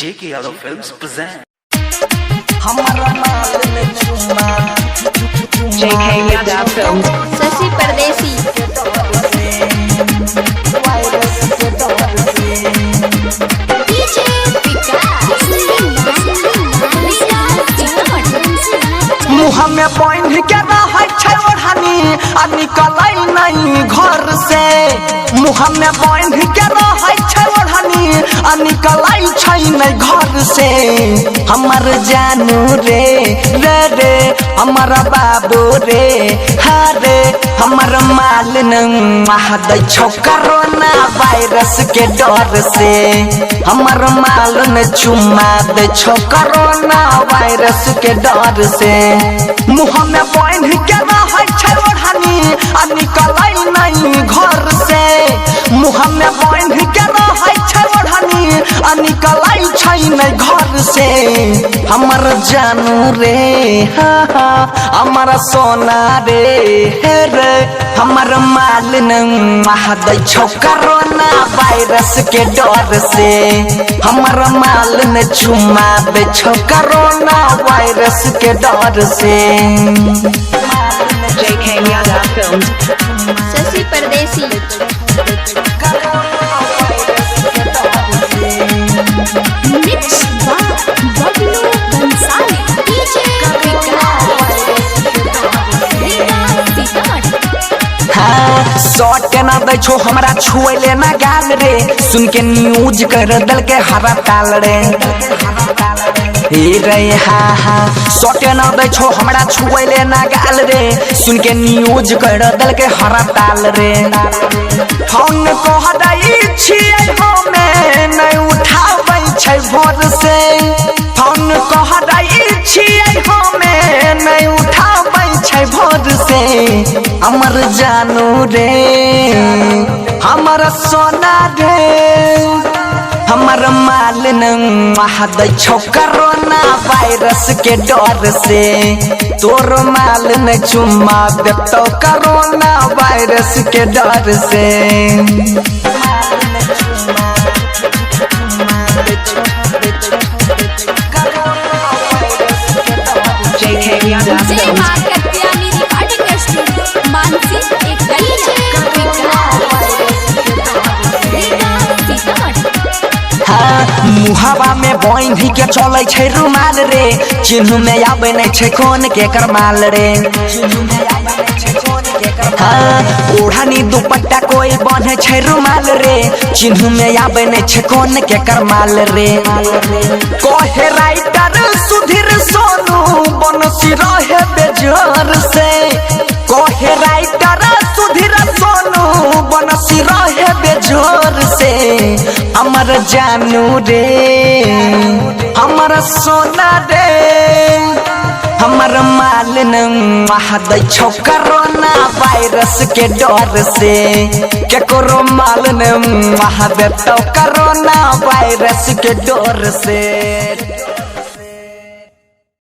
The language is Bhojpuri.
JK Yadav Films present. JK Yadav Films. शशि परदेसी मुँह में बांध के रहे छै ओढ़नी आ निकलै नहीं घर से। मुँह में बांध के रहे छै ओढ़नी आ निकलै छै नहीं घर से। हमर जानू रे रे रे हमर बाबू रे हारे हमर माल दै छौ कोरोना वायरस के डर से। हमर माल न चुम्मा दै छौ कोरोना वायरस के डर से। मुँह में बांध के रहे छै ओढ़नी आ निकलै नहीं घर से। मुँह में बांध के रहे छै ओढ़नी आ निकलै छै नहीं घर से। हमर जानू रे हाँ हाँ हमर सोना रे हे रे हमर माल दै छौ कोरोना वायरस के डर से। हमर माल न चुम्मा दै छौ कोरोना वायरस के डर से। JK Yadav Films. शशि परदेसी मिक्स बबलू बंसाली डीजे हाँ शॉट न दै छो हमरा छुएले ना गाल रे। सुन के न्यूज कर दल के हरा ताल रे रे हाँ हाँ शॉट न दै छो हमरा छुएले ना गाल रे। सुन के न्यूज कर दल के हरा ताल रे। हम कह दै छियै हमे नहीं उठाबै छै भोर से। हम कह दै छियै हमे नहीं उठाबै छै भोर से। हमर जानू रे हमर सोना रे हमर माल दै छौ कोरोना वायरस के डर से। तोर माल न चुम्मा देतौ कोरोना वायरस के डर से। JK Yadav जय Films. मां कत्यानी रिकॉर्डिंग स्टूडियो मानसी एक हाँ मुहावा में बांध के चलै छै रुमाल रे। चिन्ह में आबै नहीं छै कोन के करमाल रे। हाँ ओढ़नी दुपट्टा कोई बांधे छै रुमाल रे। चिन्ह में आबै नहीं छै कोन के करमाल रे। कहे राइटर सुधीर सोनू बनसी रहे बेजोर से। कहे राइटर सुधीर सोनू बनसी रहे बेजोर से। हमर जानू रे हमर सोना रे हमर माल दै छौ कोरोना वायरस के डर से। केकरो माल देतौ कोरोना वायरस के डर से।